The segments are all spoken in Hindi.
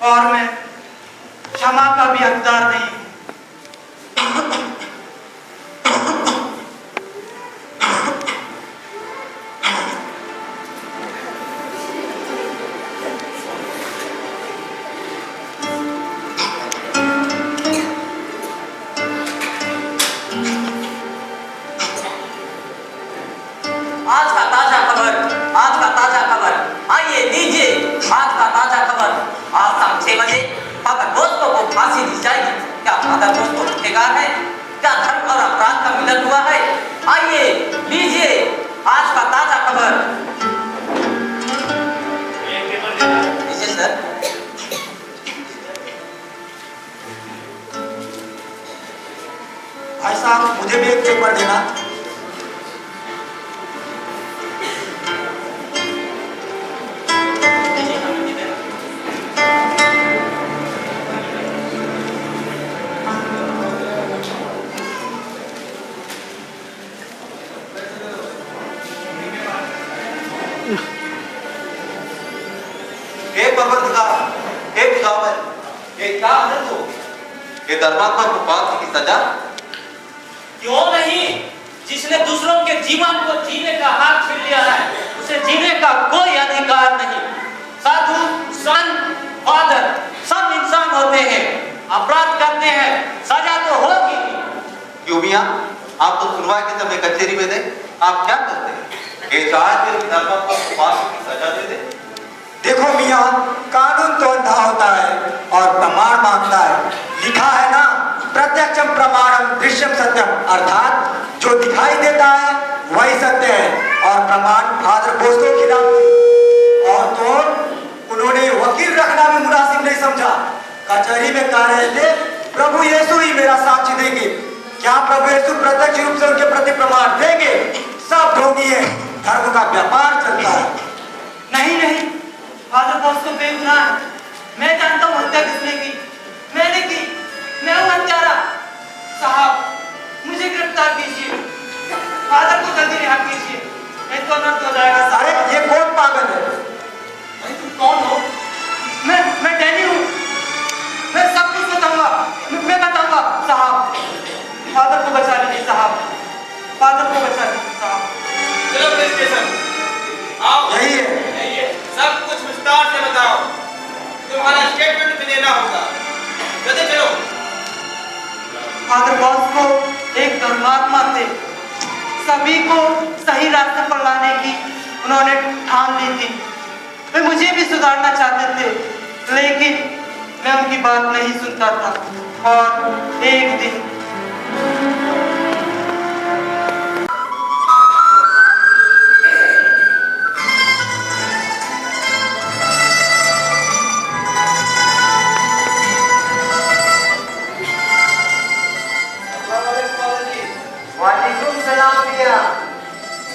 और मैं क्षमा का भी हकदार नहीं हूं। आइए लीजिए आज का ताजा खबर। आज शाम 6 बजे फादर दोस्तों को फांसी दी जाएगी। क्या फादर दोस्तों गुनहगार है? क्या धर्म और अपराध का मिलन हुआ है? आइए लीजिए आज का ताजा खबर। लीजिए सर। भाई साहब मुझे भी एक पेपर देना। ये धर्मात्मा को फांसी की सजा क्यों नहीं? जिसने दूसरों के जीवन को जीने का हक छीन लिया है उसे जीने का कोई अधिकार नहीं। साधु संत फादर सब इंसान होते हैं, अपराध करते हैं, सजा तो होगी। क्यों मियां, आप तो सुनवाई के समय कचहरी में थे, आप क्या करते हैं? ये चाहते हैं धर्मात्मा को फांसी की सजा दे दे। देखो मियां, कानून तो अंधा होता है और प्रमाण मांगता है। लिखा है ना, प्रत्यक्षम प्रमाणम दृश्यम सत्यम, अर्थात जो दिखाई देता है वही सत्य है। और प्रमाण फादर बोस्तो के खिलाफ थे। और तो उन्होंने वकील रखना भी मुनासिब नहीं समझा। कचहरी में कह रहे थे प्रभु यीशु ही मेरा साक्षी देंगे। क्या प्रभु यीशु प्रत्यक्ष रूप से उनके प्रति प्रमाण देंगे? सब ढोंगी है, धर्म का व्यापार चलता है। नहीं नहीं, फादर बॉस्को बेगुनाह है। मैं जानता हूँ हत्या किसने की। मैंने की, मैं हूँ हत्यारा। साहब मुझे गिरफ्तार कीजिए, फादर को जल्दी रिहा कीजिए, नहीं तो अनर्थ हो जाएगा। अरे ये कौन पागल है? भाई तुम कौन हो? मैं डैनी हूँ, मैं सब कुछ बताऊंगा, मैं बताऊंगा। साहब फादर को बचा लीजिए साहब, फादर को बचा लीजिए साहब। चलो पुलिस स्टेशन आओ। यही है। सब कुछ विस्तार से बताओ, तुम्हारा स्टेटमेंट भी लेना होगा। जल्दी चलो। फादर बॉस्को एक धर्मात्मा थे। सभी को सही रास्ते पर लाने की उन्होंने ठान ली थी। वे मुझे भी सुधारना चाहते थे, लेकिन मैं उनकी बात नहीं सुनता था। और एक दिन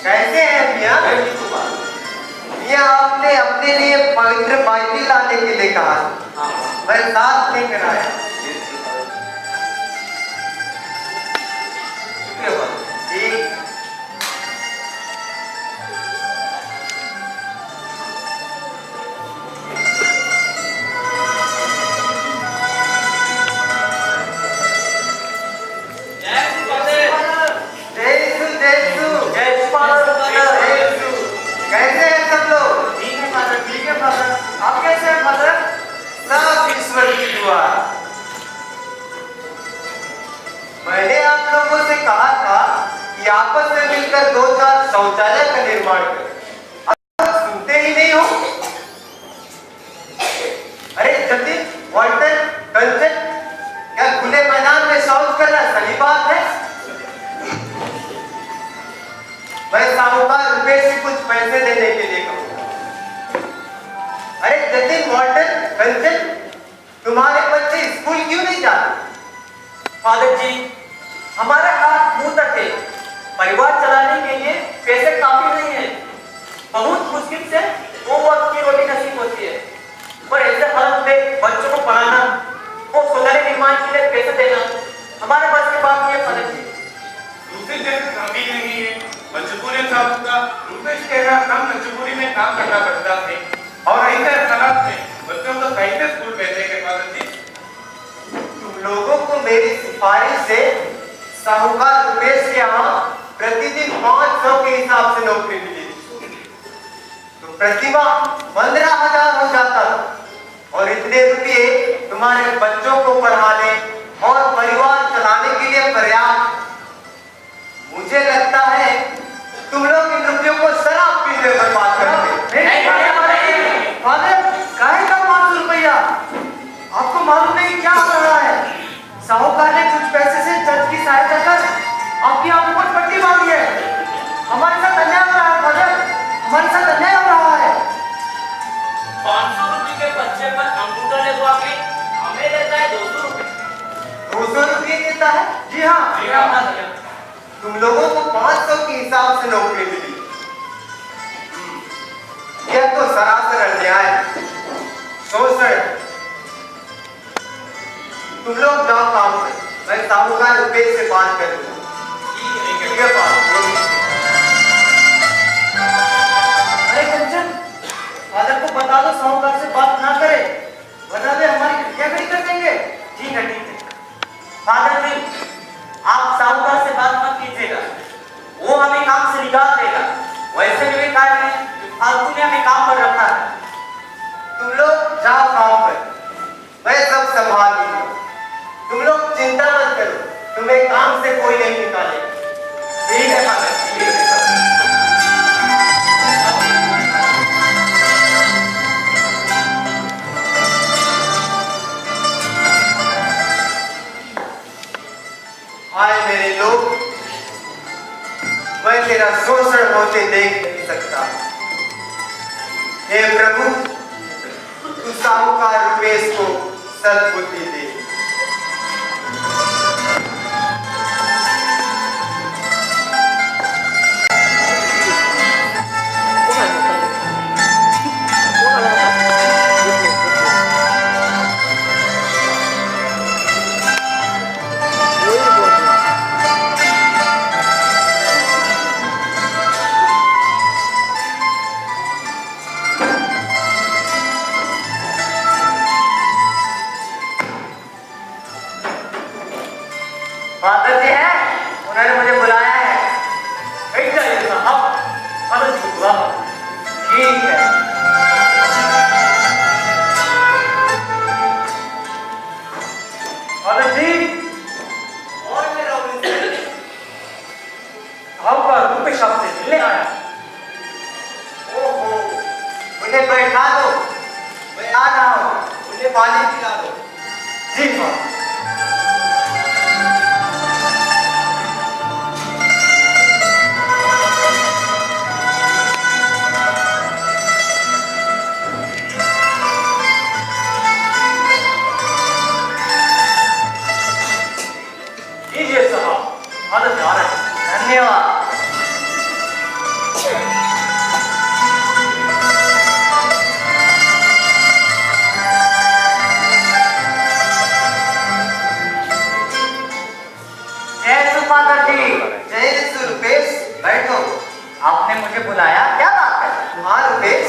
कैसे हैं मियां? मियां आपने अपने लिए पवित्र बाइबिल लाने के लिए कहा, मैं साथ लेकर आया। कैसे हैं सब लोग? ठीक है फादर, ठीक है फादर। आप कैसे हैं फादर? सब ईश्वर की दुआ। मैंने आप लोगों से कहा था कि आपस में मिलकर 2-4 शौचालय का निर्माण करें। आप सुनते ही नहीं हो। अरे जल्दी वॉल्टर कंचन, क्या खुले मैदान में शौच करना सही बात है? मैं साहूकार रुपए से कुछ पैसे देने के लिए कहूँगा। अरे जतिन वॉल्टर कंचन, तुम्हारे बच्चे स्कूल क्यों नहीं जाते? फादर जी हमारा काम मुंह तक है, परिवार चलाने के लिए पैसे काफी नहीं है। बहुत मुश्किल से वो वक्त की रोटी नसीब होती है, पर ऐसे हालत में बच्चों को पढ़ाना, वो शौचालय निर्माण के लिए पैसे देना हमारे पास की बात नहीं है। फादर जी दूसरी जगह काम ही नहीं है, मजबूरी साहब का रुपेश कहना कम मजबूरी में काम करना पड़ता है। और ऐसे हालात में बच्चों को सही से स्कूल भेजे सिफारिश से साहूकार रुपेश के यहाँ प्रतिदिन 500 के हिसाब से नौकरी मिली तो प्रतिमाह 15,000 हो जाता था और इतने रुपये तुम्हारे बच्चों को पढ़ाने और परिवार चलाने के लिए पर्याप्त। मुझे लगता है तुम लोग इन रुपयों को शराब पीने में बर्बाद करते। फादर, काहे का 500 रुपया? आपको मालूम नहीं क्या हो रहा है? साहूकार ने कुछ पैसे से जज की सहायता कर आपकी आंखों पर पट्टी बांधी है। हमारे साथ अन्याय हो रहा है फादर, हमारे साथ अन्याय हो रहा है। 500 रुपए के बच्चे पर अंगूठा लगवा के हमें देता है 200 रुपए। 200 रुपये देता है? जी हाँ। तुम लोगों को 500 के हिसाब से नौकरी मिली। यह तो सरासर अन्याय, शोषण। तुम लोग जाओ काम पर, मैं साहूकार रुपेश से बात करूंगा। ठीक है अरे कंचन, फादर को बता दो साहूकार से बात ना करे, वरना वे हमारी खटिया खड़ी कर देंगे। ठीक है फादर जी, आप साहूकार से बात मत कीजिएगा, वो हमें काम से निकाल देगा। वैसे भी कारण है फालतू ने हमें काम पर रखा है। तुम लोग जाओ काम पर, मैं सब संभाल लूंगा। तुम लोग चिंता मत करो, तुम्हें काम से कोई नहीं निकालेगा। ठीक है फादर, ठीक है। हाय मेरे लोग, मैं तेरा शोषण होते देख नहीं सकता। हे प्रभु, तू साहूकार रुपेश को सद्बुद्धि दे। फादर जी हैं, उन्होंने मुझे बुलाया है। बैठ जाइए साहब, फादर जी को बुलाओ। ठीक है। फादर जी, और मेरा उनसे साहूकार रुपेश आपसे मिलने आया। ओहो, उन्हें बैठा दो, मैं आ रहा हूँ। उन्हें पानी पिला दो। जी फादर। लीजिए साहब, फादर जा रहे हैं। धन्यवाद। फादर जी, जय यीशु रुपेश, बैठो। आपने मुझे बुलाया, क्या बात है? हाँ रुपेश,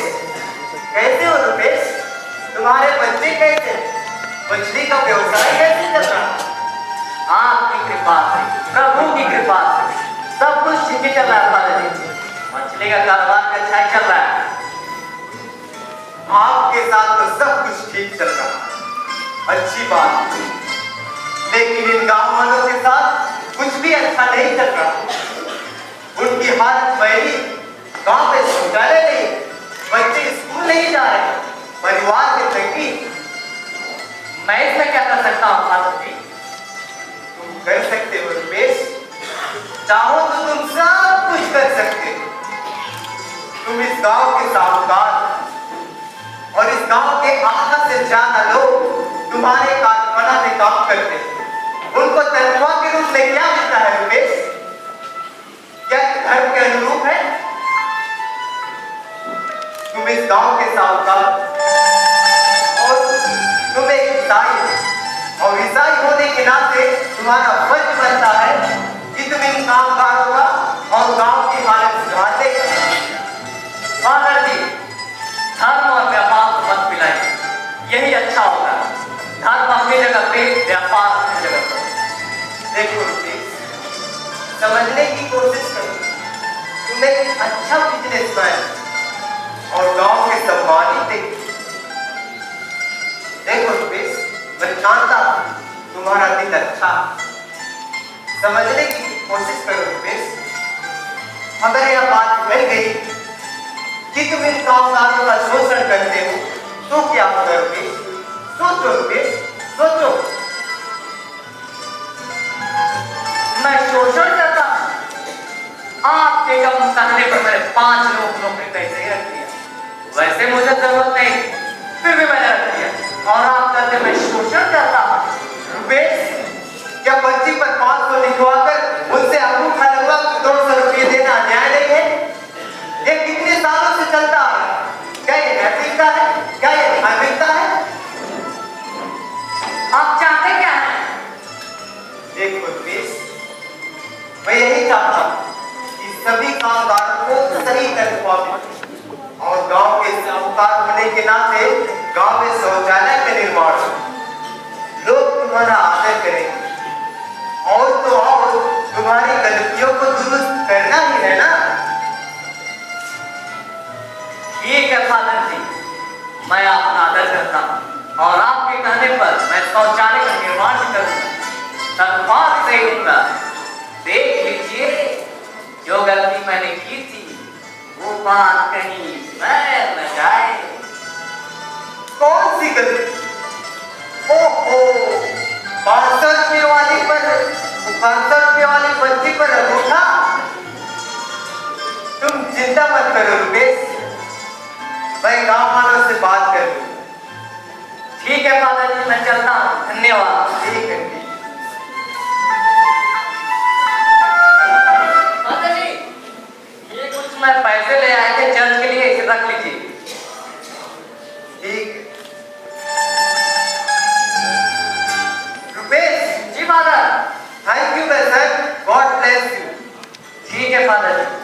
कैसे हो रुपेश? तुम्हारे बच्चे कैसे? मछली का व्यवसाय कैसे चल रहा है? आपकी कृपा से, प्रभु की कृपा से सब कुछ ठीक ही चल रहा है फादर जी। मछली का कारोबार भी अच्छा ही चल रहा है। आपके साथ तो सब कुछ ठीक चल रहा है, अच्छी बात। लेकिन इन गांव वालों के साथ कुछ भी अच्छा नहीं चल रहा। उनकी हालत मैली, गांव में शौचालय नहीं, बच्चे स्कूल नहीं जा रहे, परिवार में तंगी। मैं इसमें क्या कर सकता हूँ फादर जी? तुम कर सकते हो रुपेश, चाहो तो तुम सब कुछ कर सकते हो। तुम इस गांव के साहूकार और इस गांव के आधा से ज्यादा लोग तुम्हारे कारखाना में काम करते हैं। उनको तनख्वाह के रूप में क्या मिलता है रुपेश? क्या धर्म के अनुरूप है? तुम इस गांव के साहूकार और तुम एक ईसाई हो, और ईसाई होने के नाते तुम्हारा फर्ज बनता है कि तुम इन कामगारों का और गांव की हालत सुधार दे। फादर जी, धर्म और व्यापार को मत मिलाइए, यही अच्छा होगा। धर्म अपनी जगह पे, व्यापार अपनी जगह पर। देखो रुपेश, मैं जानता हूँ तुम्हारा दिल अच्छा है। समझने की कोशिश करो रुपेश। अगर यह बात मिल गई कि तुम इन कामगारों का शोषण करते हो तो क्या होगा रुपेश? सोचो रुपेश, सोचो। मैं शोषण करता हूं? आपके कम कहने पर मैंने 5 लोग नौकरी कैसे ही रख दिया। वैसे मुझे जरूरत नहीं, फिर भी मैंने रख दिया। और आप कहते मैं शोषण करता हूं? रुपेश, क्या पर्ची पर 500 लिखवाकर उनसे अंगूठा लगवा 200 रुपये देना अन्याय नहीं है? ये कितने सालों से चलता है? क्या ये नैतिकता है? क्या ये धार्मिकता है? आप चाहते क्या है? देखो रुपेश, मैं यही चाहता हूँ कि सभी कामगारों को सही तनख्वाह मिले और गांव के साहूकार होने के नाते गांव में शौचालय का निर्माण हो। लोग तुम्हारा आदर करेंगे और तो और तुम्हारी गलतियों को दुरुस्त करना ही है ना। ठीक है फादर जी, मैं आपका आदर करता हूँ और आपके कहने पर मैं शौचालय का निर्माण भी करूंगा, तनख्वाह भी सही दूंगा। देख लीजिए, जो गलती मैंने की थी वो बात कहीं मैं न जाए। कौन सी गलती? ओहो, 500 रुपये वाली पर 500 रुपये वाली पर्ची पर अंगूठा। तुम चिंता मत करो रुपेश, मैं गांव वालों से बात कर लूं। ठीक है फादर जी, मैं चलता हूँ। धन्यवाद। ठीक है, ठीक। फादर जी, ये कुछ मैं पैसे ले आए थे चर्च के लिए, इसे रख लीजिए। ठीक है। रुपेश, जी father. Thank you my son, God bless you. ठीक है फादर जी।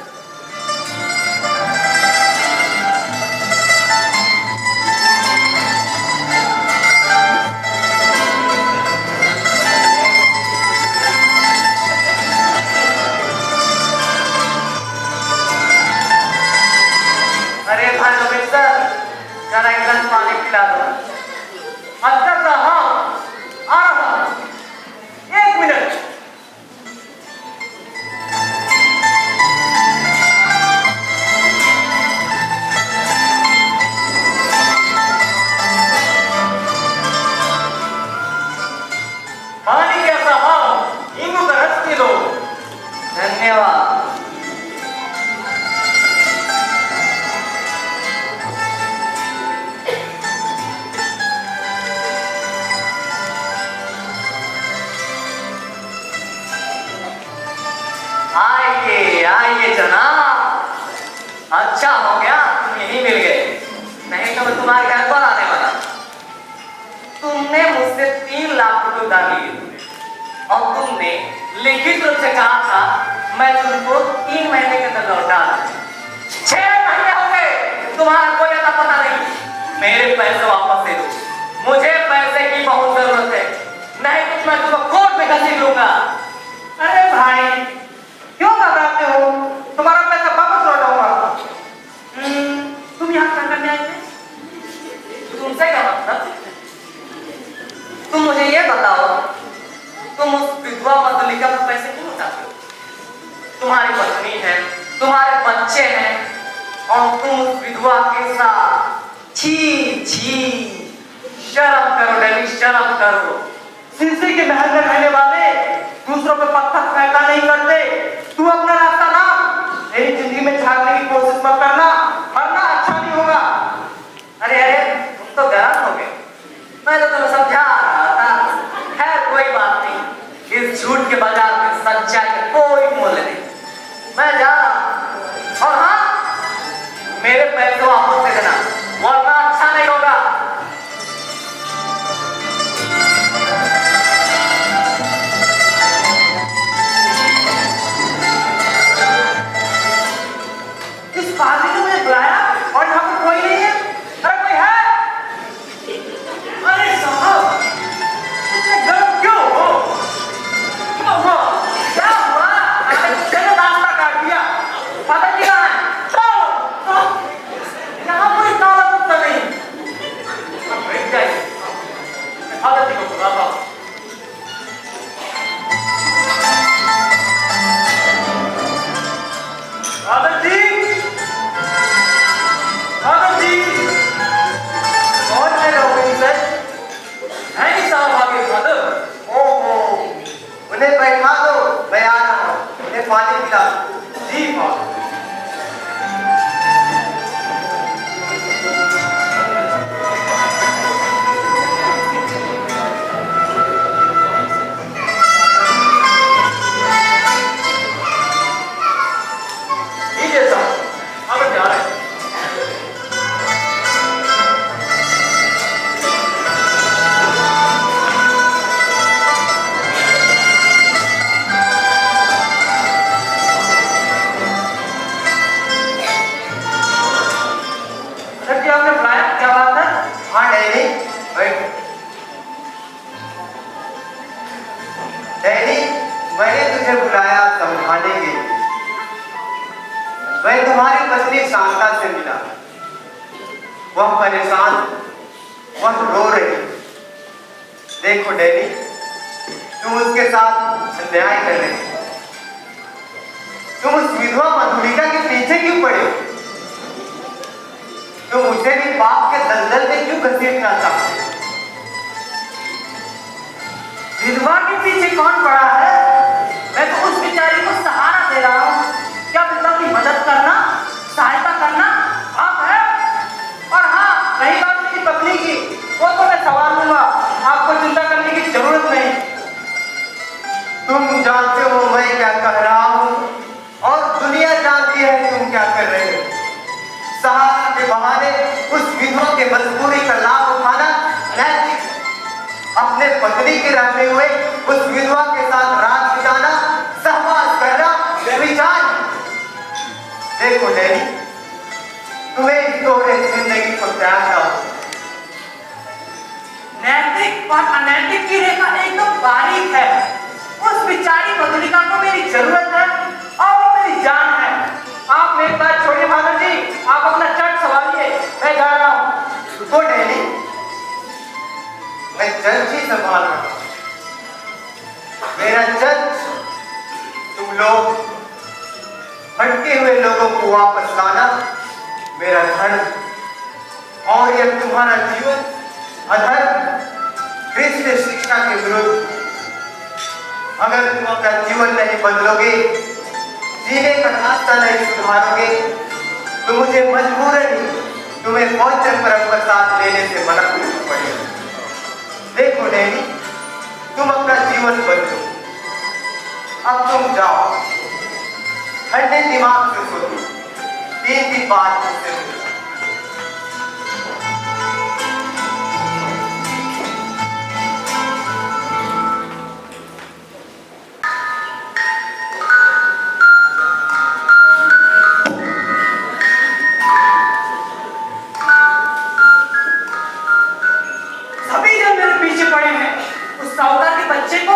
अरे भाई रमेश सर, जरा एक गिलास पानी पिला दो। अच्छा साहब, आ रहा हूं। 1 मिनट। पानी क्या साहब, नींबू का रस पी लो। धन्यवाद। आइए आइए जनाब, अच्छा हो गया तुम यहीं मिल गए, नहीं तो मैं तुम्हारे घर पर आने वाला। तुमने मुझसे 3 लाख रुपए उधार लिए और तुमने लिखित रूप से कहा था मैं तुमको 3 महीने के अंदर लौटा दूं। 6 महीने हो गए, तुम्हारा कोई अता पता नहीं। मेरे पैसे वापस दे दो, मुझे पैसे की बहुत जरूरत है, नहीं तो मैं तुम्हें कोर्ट में घसीट लूंगा। अरे भाई, क्यों घबराते हो? तुम्हारा पैसा वापस लौटाऊंगा। तुम यहाँ क्या करने आए थे? तुमसे क्या मतलब? तुम मुझे ये बताओ, तुम उस विधवा मधुलिका पर पैसे क्यों उठाते हो? तुम्हारी पत्नी है, तुम्हारे बच्चे हैं और तुम उस विधवा के साथ। छी छी, शर्म करो डैडी, शर्म करो। शीशे के महल में रहने वाले दूसरों पे पत्थर फेंका नहीं करते। तू अपना रास्ता नाप, मेरी जिंदगी में झाड़ने की कोशिश मत करना, वरना अच्छा नहीं होगा। अरे अरे, तुम तो गर्म हो गए, मैं तो तुम्हें समझा रहा था। खैर कोई बात नहीं, इस झूठ के बाजार में सच्चाई का कोई मूल्य नहीं। मैं जा रहा हूं, और हाँ, मेरे पैसे वापस दे देना, वरना अच्छा नहीं होगा। इस पादरी ने मुझे बुलाया और यहाँ पर कोई नहीं है। अरे कोई है? अरे साहब, इतने गर्म क्यों हो? क्या हुआ? क्या हुआ? बुलाया समझाने के लिए। मैं तुम्हारी पत्नी शांता से मिला। वह परेशान, वह रो रही। देखो डैडी, तुम उसके साथ अन्याय कर रहे हो। तुम उस विधवा मधुलिका के पीछे क्यों पड़े हो? तुम उसे भी पाप के दलदल में क्यों घसीटना चाहते हो? विधवा के पीछे कौन पड़ा है? मैं तो उस बेचारी को सहारा दे रहा हूँ। क्या पिता की मदद करना, सहायता करना आप है? और हाँ, रही बात मेरी पत्नी की, वो तो मैं सवाल लूंगा। आपको चिंता करने की जरूरत नहीं। तुम जानते हो मैं क्या कह रहा हूँ और दुनिया जानती है तुम क्या कर रहे हो। सहारा के बहाने उस विधवा के मजबूरी का लाभ उठाना नैतिक। अपने पत्नी के रहते हुए उस विधवा के साथ रात बिताना, सहवास करना विचार। देखो डैडी, तुम्हें इस दोहरे जिंदगी को त्यागना हो। नैतिक और अनैतिक की रेखा एकदम बारीक है। उस बेचारी मधुलिका को मेरी जरूरत है और वो मेरी जान है। आप मेरी बात छोड़िए फादर जी, आप अपना चट संभालिए, मैं जा रहा हूँ। रुको डैडी, मैं चर्च ही संभाल रहा हूँ। मेरा चर्च तुम लोग भटके हुए लोगों को वापस लाना मेरा धर्म। और यह तुम्हारा जीवन अधर्म, क्रिस्तीय शिक्षा के विरुद्ध। अगर तुम अपना जीवन नहीं बदलोगे, जीने का रास्ता नहीं सुधारोगे, तो मुझे मजबूरन तुम्हें पवित्र परम प्रसाद लेने से मना करना पड़ेगा। देखो डैडी, तुम अपना जीवन बदलो। अब तुम जाओ, ठंडे दिमाग से सोचो। 3 दिन बाद मुझसे मिलो। सभी जन मेरे पीछे पड़े हैं। उस साहूकार के बच्चे को,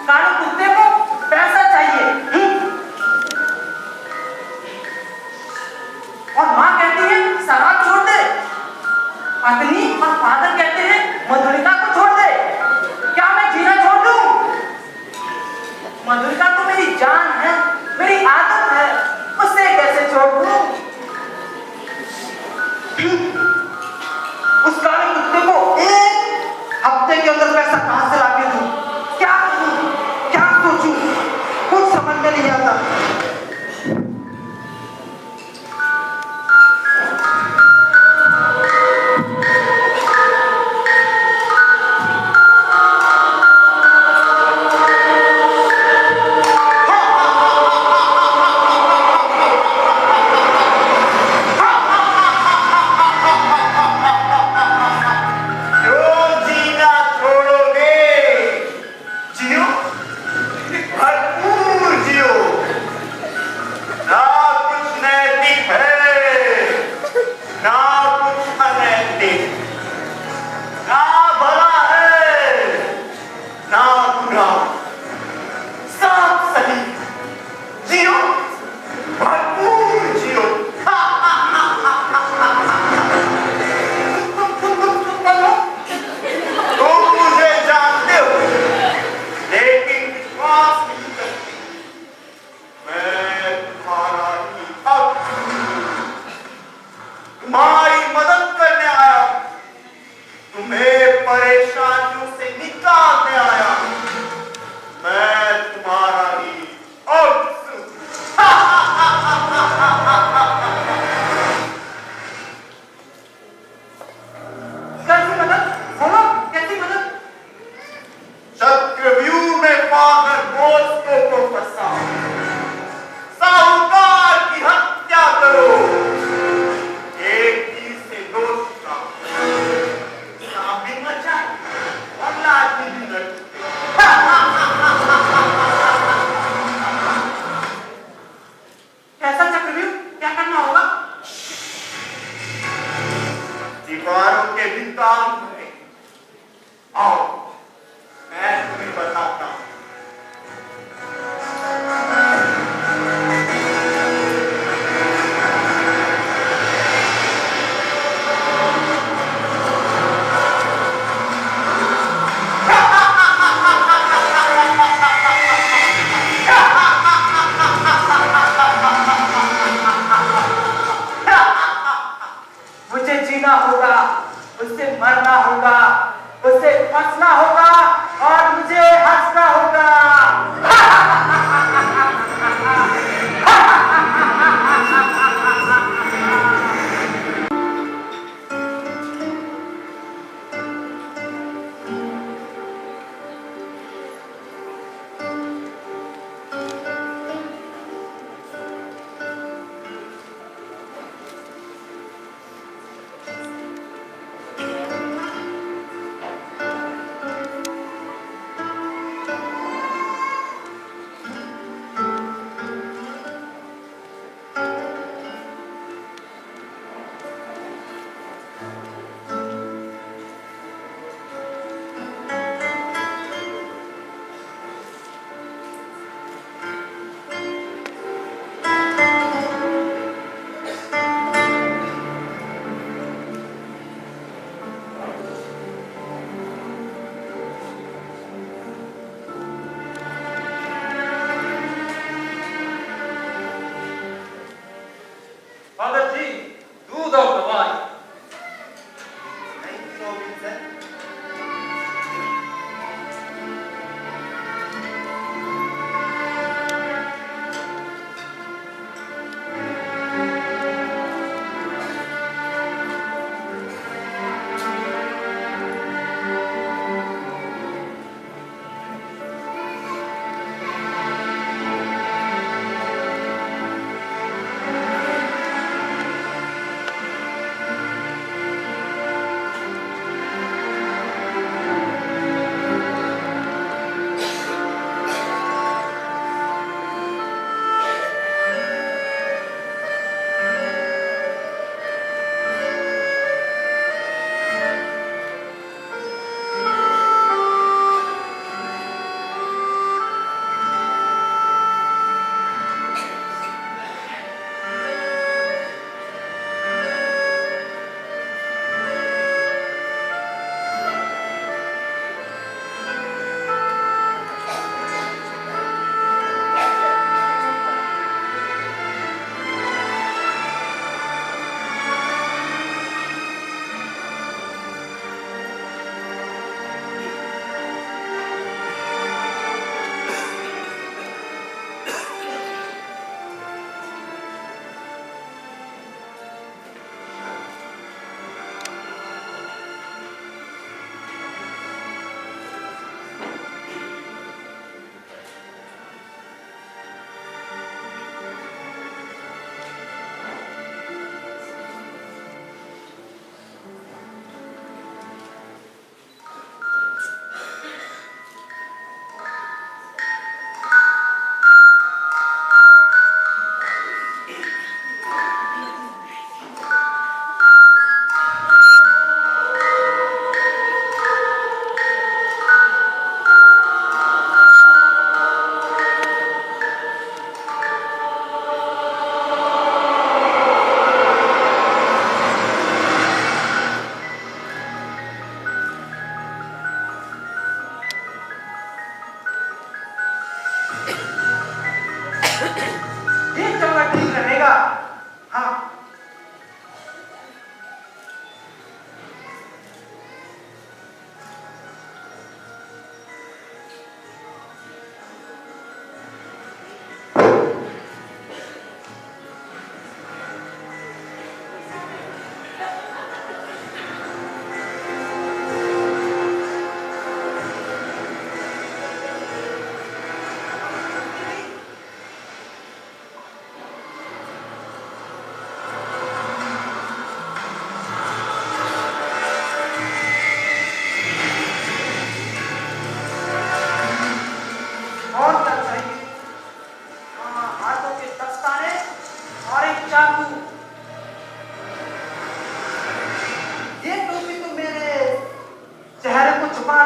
काले कुत्ते को पैसा चाहिए। और माँ कहती है शराब छोड़ दे। पत्नी और फादर कहते हैं मधुलिका को छोड़ दे। क्या मैं जीना छोड़ दूं? मधुलिका तो मेरी जान है, मेरी आदत है, उसे कैसे छोड़ दूं? उस काले कुत्ते को एक हफ्ते के अंदर पैसा कहां से लाके दूं? क्या करूं? क्या सोचूं? कुछ समझ में नहीं आता।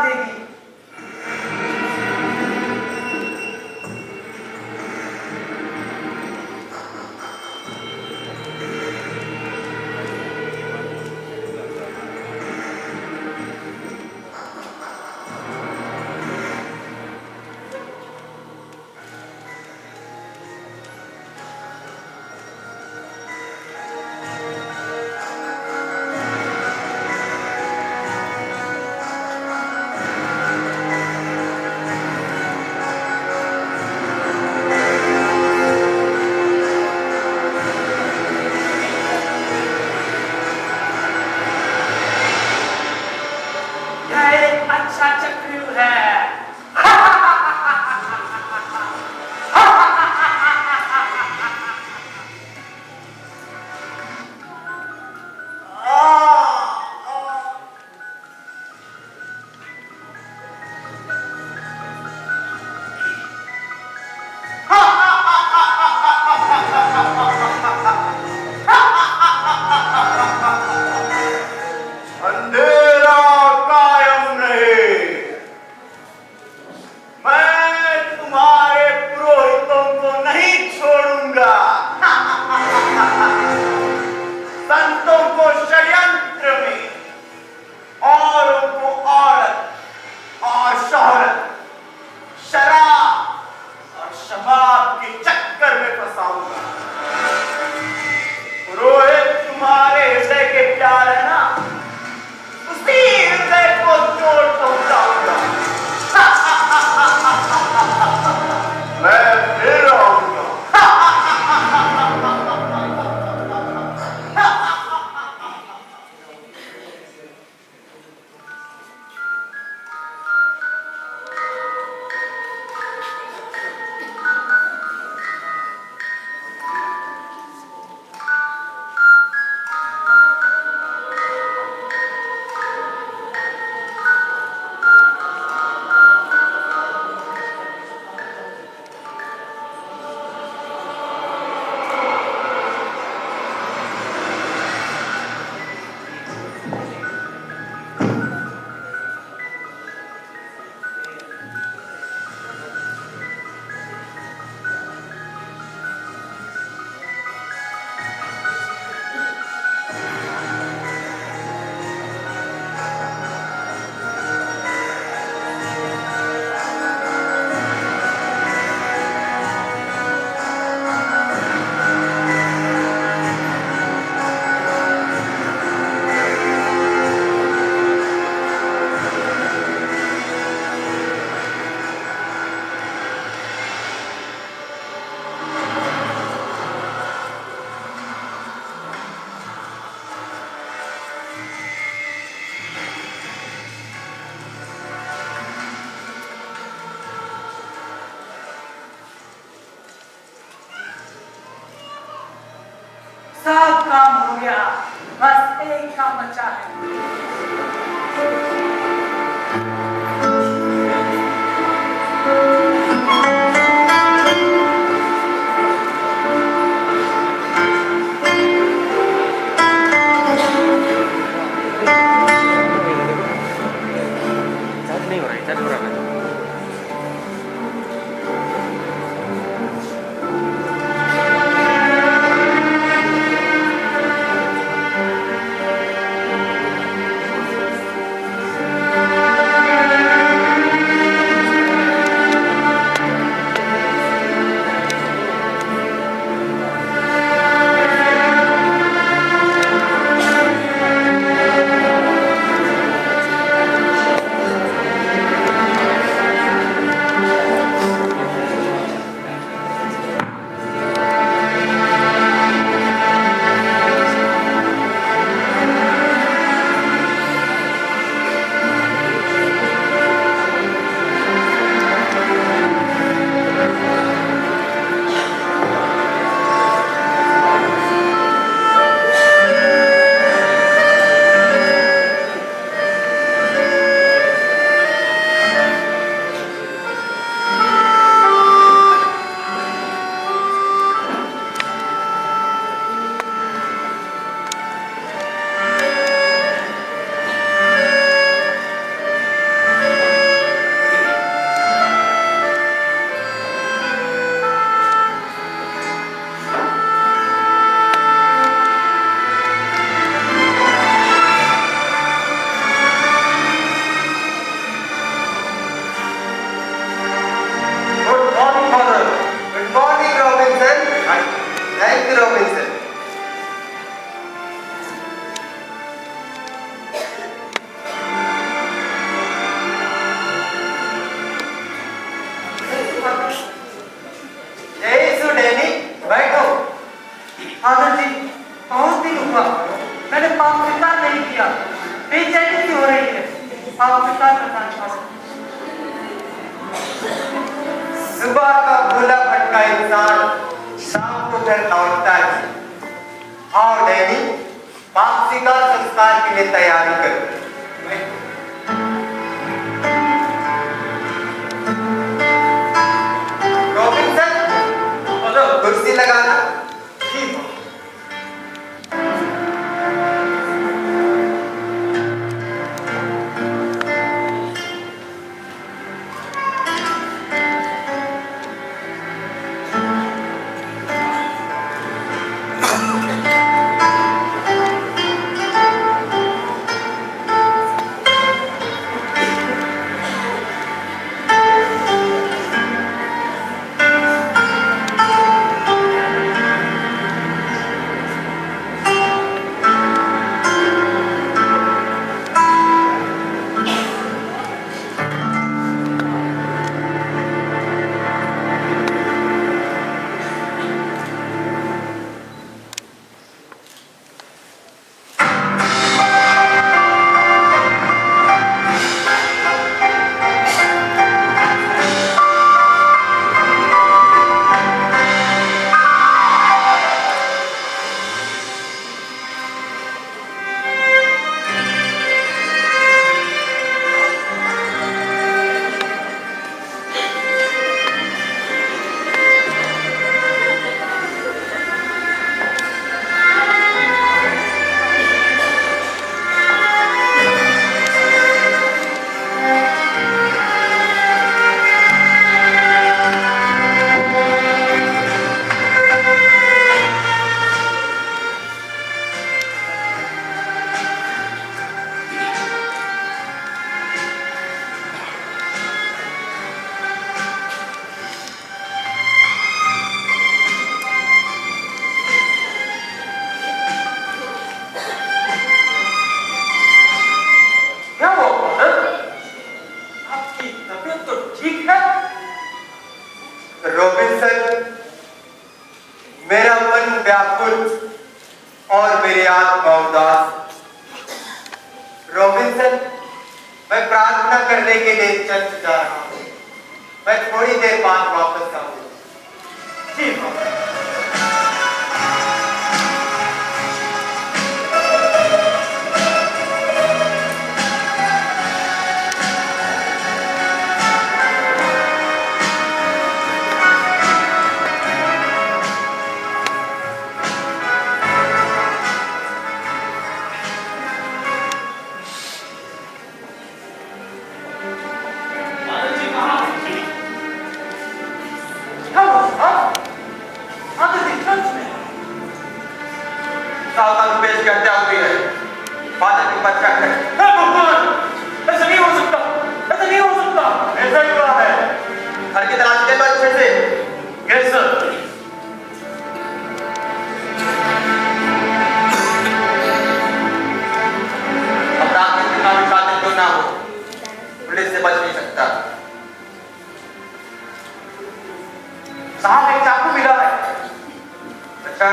देगी। यह एक अच्छा चक्रव्यूह है। अंधेरा कायम रहे। मैं तुम्हारे पुरोहितों को नहीं छोड़ूंगा। संतों को षड्यंत्र में, औरों को औरत और शोहरत, शराब और शबाब के चक्कर में फंसाऊंगा। पुरोहित तुम्हारे हृदय के प्यार है ना, उसी हृदय को चोट पहुंचाऊंगा। मैं फिर आऊंगा। सब काम हो गया, बस एक काम बचा है। सुबह का भूला भटका इंसान शाम को घर लौटता है। आओ डैनी, वापसी का संस्कार के लिए तैयारी करो। रॉबिन्सन, कुर्सी लगाना। रॉबिन्सन, मेरा मन व्याकुल और मेरी आत्मा उदास। रॉबिन्सन, मैं प्रार्थना करने के लिए चर्च जा रहा हूँ। मैं थोड़ी देर बाद वापस आऊंगा। जी हाँ। सावधान पेश की हत्या हुई है। फादर की पत्या है। ऐसा नहीं हो सकता, ऐसा नहीं हो सकता। ऐसा क्यों है? घर की तलाश ले लो अच्छे से। Yes sir. अपराध में कितना भी शातिर क्यों ना हो, पुलिस से बच नहीं सकता। साहब, एक चाकू मिला है। अच्छा,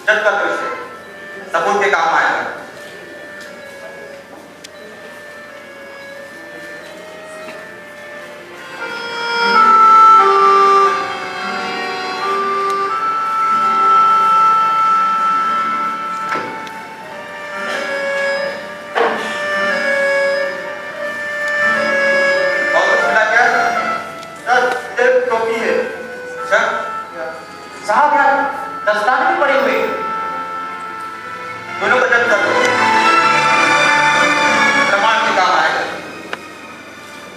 जब कर दो इसे, सबूत के काम आएगा। और कुछ मिला क्या? सर, एक टोपी है। अच्छा, साहब, यार दस्ताने भी पड़े हुए। दोनों को जब्त कर दो, प्रमाण के काम आएगा।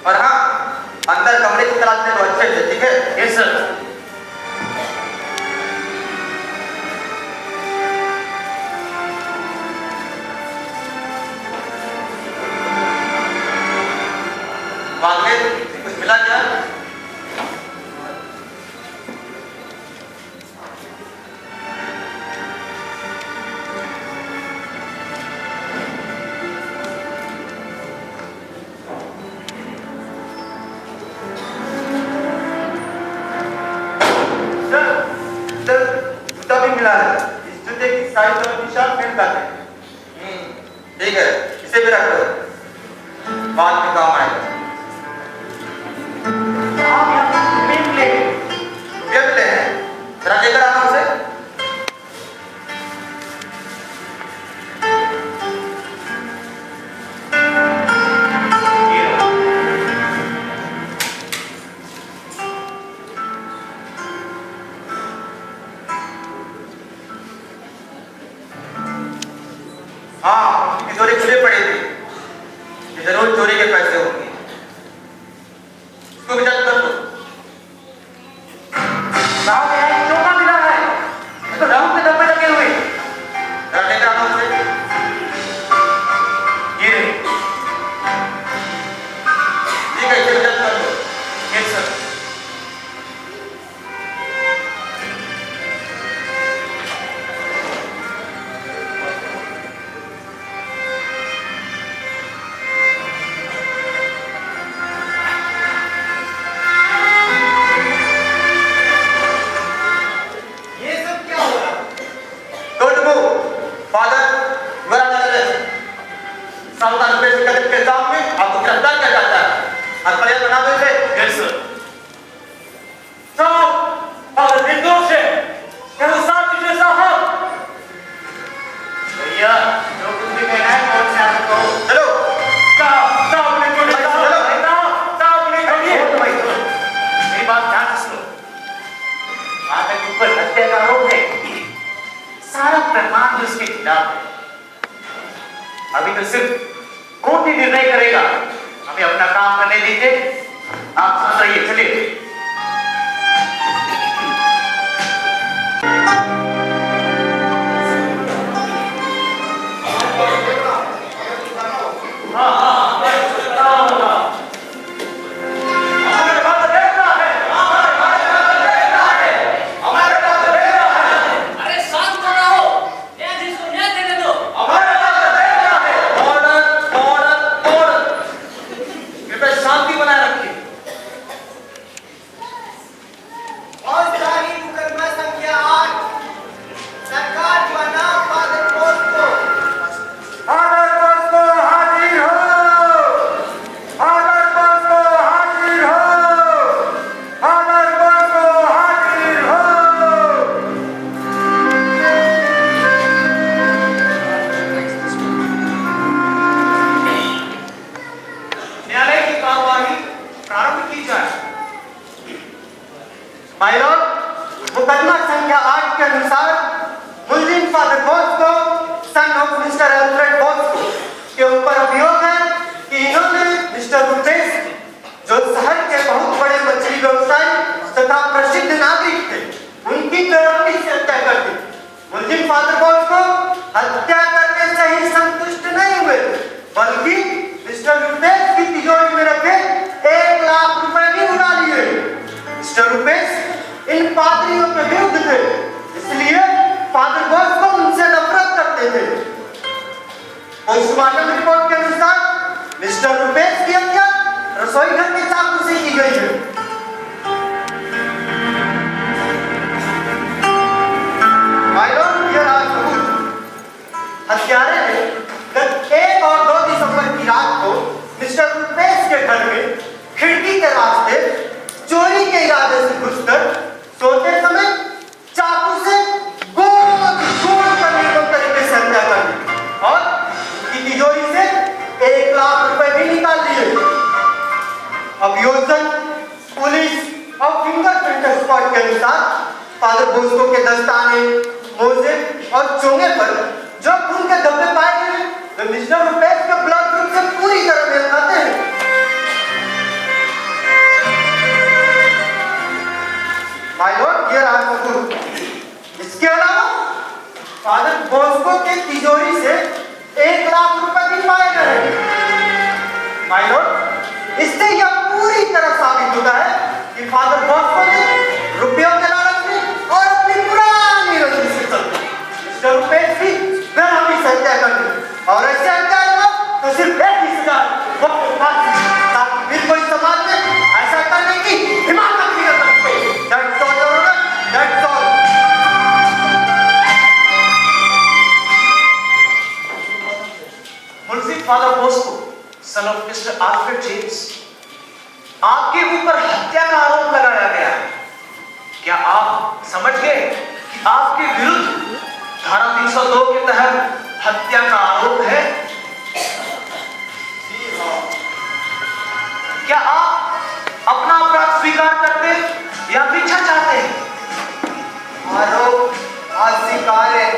और हाँ, अंदर कमरे की तलाश ले लो अच्छे से, ठीक है? Yes sir. वाकई कुछ मिला क्या? सर, जूता भी मिला है। इस जूते की साइज और निशान मेल खाते हैं। ठीक है, इसे भी रख लो, बाद में काम आएगा। साहब, हत्या बना दो इसे। Yes sir. फादर निर्दोष है, साहब। भैया जो कुछ भी कहना है कोर्ट से आकर कहो। चलो साहब ने छोड़े, साहब ने छोड़िए। मेरी बात ध्यान से सुनो। आपके ऊपर हत्या का आरोप है, सारा प्रमाण भी उसके खिलाफ है। अभी तो सिर्फ कोर्ट ही निर्णय करेगा, हमें अपना काम करने दीजिए। आप साथ रहिए, चलिए। मुकदमा संख्या 8 के अनुसार मुलजिम father Bosco son of mister Alfred Bosco के ऊपर अभियोग है कि इन्होंने मिस्टर रुपेश जो शहर के बहुत बड़े मछली व्यवसायी तथा प्रसिद्ध नागरिक थे, उनकी बेरहमी से हत्या कर दी। मुलजिम फादर बॉस्को हत्या करने से ही संतुष्ट नहीं हुए, बल्कि मिस्टर रुपेश की तिजोरी में रखे 1 लाख रुपए भी उड़ा लिए। मिस्टर रुपेश इन पादरियों के विरुद्ध थे, इसलिए फादर बॉस्को उनसे नफरत करते थे। पोस्टमार्टम रिपोर्ट के अनुसार मिस्टर रुपेश की हत्या रसोई घर के चाकू से की गई है। माय लॉर्ड, ये राज सबूत। हत्यारे ने गत 1 और 2 दिसंबर की रात को मिस्टर रुपेश के घर में खिड़की के रास्ते चोरी के इरादे से घुसकर सोते समय चाकू से गोल करने तरीके से हत्या कर दी और उनकी तिजोरी से 1 लाख रुपए भी निकाल लिए। अभियोजन, पुलिस और फिंगरप्रिंट एक्सपर्ट के अनुसार फादर बॉस्को के दस्ताने, मोजे और चोंगे पर जो खून के धब्बे पाए गए वे मिस्टर रुपेश के ब्लड ग्रुप से पूरी तरह मेल खाते हैं। माय लॉर्ड, ये रहा सबूत। इसके अलावा फादर बॉस्को के तिजोरी से 1 लाख रुपए भी पाए गए। माय लॉर्ड, इससे यह पूरी तरह साबित होता है कि फादर बॉस्को ने रुपयों के लालच में और अपनी पुरानी रंजिश से चलते मिस्टर रुपेश की बेरहमी से हत्या कर दी और ऐसे हत्या तो सिर्फ एक ही सजा, ताकि फिर कोई समाज में ऐसा करने की हिम्मत नहीं कर सकते। That's all, Your Honor. That's all. मुल्जिम father Bosco son of mister Alfred James, आपके ऊपर हत्या का आरोप लगाया गया है। क्या आप समझ गए कि आपके विरुद्ध धारा 302 के तहत हत्या का आरोप है? क्या आप अपना अपराध स्वीकार करते या पीछा चाहते हैं? आरोप अस्वीकार है।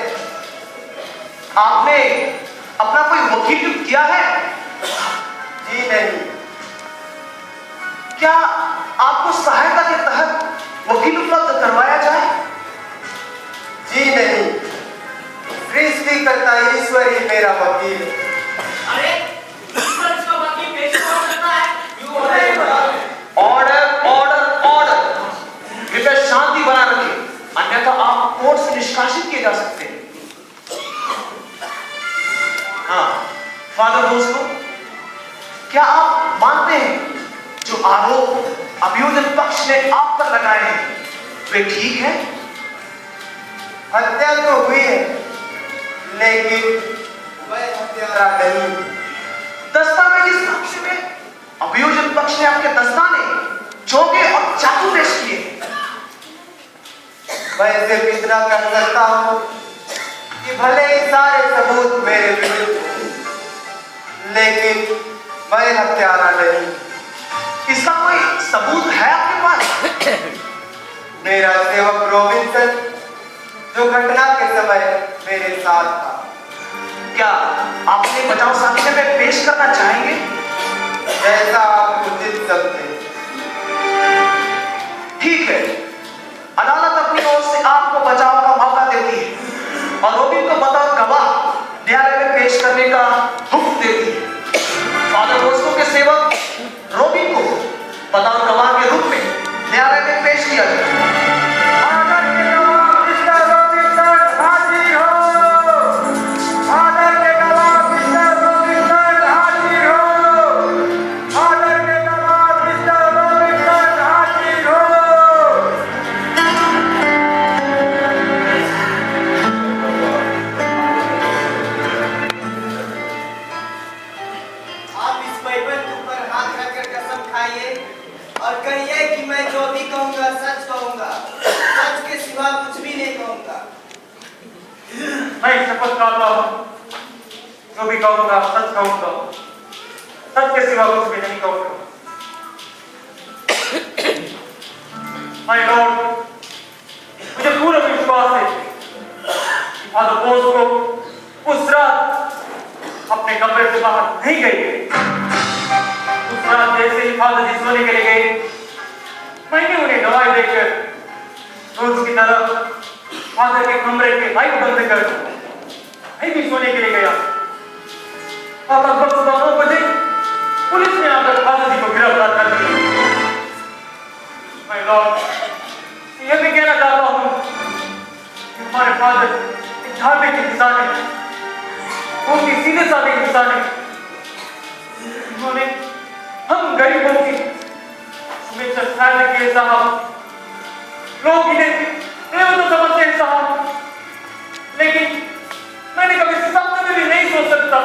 आपने अपना कोई वकील नियुक्त किया है? जी नहीं। क्या आपको सहायता के तहत वकील उपलब्ध करवाया जाए? जी नहीं। सृष्टि करता ईश्वर ही मेरा वकील। अरे ईश्वर इसका वकील कैसे हो सकता है? Order, order, order. कृपया शांति बना रखिए, अन्यथा आप कोर्ट से निष्कासित किए जा सकते हैं। हाँ, फादर बॉस्को, क्या आप मानते हैं जो आरोप अभियोजन पक्ष ने आप पर लगाए हैं वे ठीक है? हत्या तो हुई है, लेकिन वह हत्यारा नहीं। दस्तावेजी साक्ष्य में अभियोजन पक्ष उसने आपके दस्ताने, चोगे और चाकू पेश किए। मैं सिर्फ इतना कर सकता हूँ कि भले ही सारे सबूत मेरे विरुद्ध हों, लेकिन मैं हत्यारा नहीं। इसका कोई सबूत है आपके पास? मेरा सेवक रॉबिन्सन जो घटना के समय मेरे साथ था। क्या आप अपने बचाव साथी में पेश करना चाहेंगे? जैसा आप उचित समझे। ठीक है, अदालत अपनी ओर से आपको बचाव का मौका देती है और रॉबिन को बतौर गवाह न्यायालय में पेश करने का हुक्म देती है। फादर बॉस्को के सेवक रॉबिन को बतौर गवाह के रूप में न्यायालय में पेश किया जाए। आप इस बाइबल के ऊपर हाथ रखकर कसम खाइए और कहिए कि मैं जो भी कहूंगा सच कहूंगा, सच के सिवा कुछ भी नहीं कहूंगा। मैं शपथ खाता हूँ, जो भी कहूँगा सच कहूँगा, सच के सिवा कुछ भी नहीं कहूँगा। माय लॉर्ड, मुझे पूरा विश्वास है कि फादर बॉस्को उस रात अपने कमरे से बाहर नहीं गए। उस रात जैसे ही फादर जी सोने के लिए गए, मैंने उन्हें दवाई देकर रोज की तरह फादर के कमरे के लाइट बंद कर मैं भी सोने के लिए गया। और लगभग सुबह 9 बजे पुलिस ने आकर फादर जी को गिरफ्तार कर लिया। मैं लॉर्ड, यह भी कहना चाहता हूँ कि हमारे फादर एक धार्मिक इंसान है, बहुत ही सीधे साधे इंसान है। उन्होंने हम गरीबों की हमेशा ख्याल किए साहब। लोग इन्हें देवता समझते हैं साहब, लेकिन मैंने कभी सपने में भी नहीं सोच सकता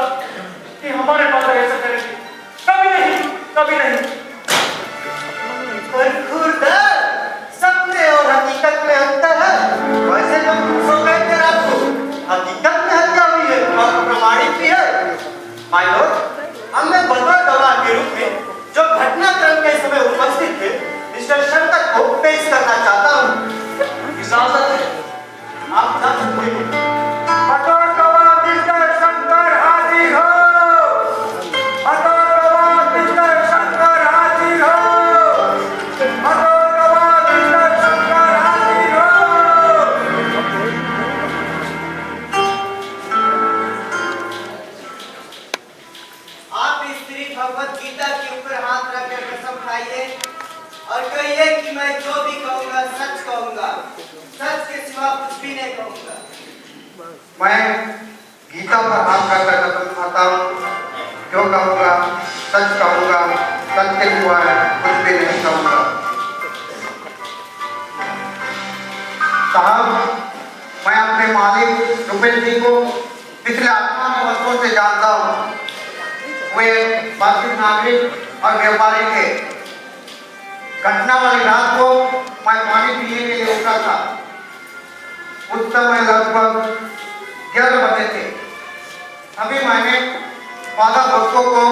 कि हमारे फादर ऐसा करेंगे। कभी नहीं, कभी नहीं। पर खुरदर, सपने और हकीकत में अंतर है। वैसे जो तुम सो गए थे रात को, हकीकत में हत्या हुई है और प्रमाणित भी है। माय लॉर्ड, अब मैं बतौर गवाह के रूप में जो घटनाक्रम के समय उपस्थित थे मिस्टर शंकर को पेश करना चाहता हूँ। इजाजत है। आप जा सकते हो। बतौर गवाह मिस्टर शंकर हाजिर हो। बतौर गवाह मिस्टर शंकर हाजिर हो। बतौर गवाह मिस्टर शंकर हाजिर हो। आप इस श्री भगवत गीता के ऊपर हाथ रखकर कसम खाइए और कहिए कि मैं जो भी कहूंगा सच कहूंगा, सच के सिवा कुछ भी नहीं कहूंगा। मैं गीता पर हाथ रखकर कसम खाता हूँ, जो कहूँगा सच कहूँगा, सच के सिवा कुछ भी नहीं कहूँगा। साहब, मैं अपने मालिक रुपेश जी को पिछले 18 वर्षों से जानता हूँ। वे बासित नागरिक और व्यापारी थे। घटना वाली रात को मैं पानी पीने के लिए उठा था। उस समय लगभग 11 बजे थे। अभी मैंने फादर बॉस्को को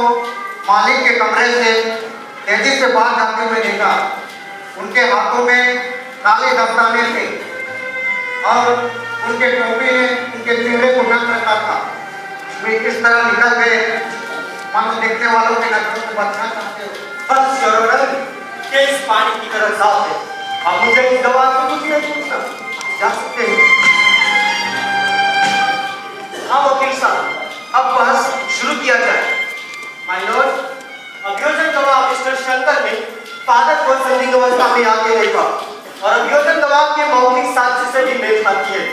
मालिक के कमरे से तेजी से बाहर जाते हुए देखा। उनके हाथों में काले दस्ताने थे और उनके टोपी ने उनके चेहरे को ढक रखा था। वे किस तरह निकल गए, मानो देखने वालों के नजरों से बचना चाहते हो। बस शरोनल, केस पानी की तरह साफ है। अब मुझे इस गवाह को कुछ नहीं पूछना। जा सकते हैं। हाँ वकील साहब, अब बहस शुरू किया जाए। माय लॉर्ड, अभियोजन गवाह मिस्टर शंकर ने फादर को संदिग्ध अवस्था में आते देखा और अभियोजन गवाह के मौखिक साक्ष्य से भी मेल खाती है।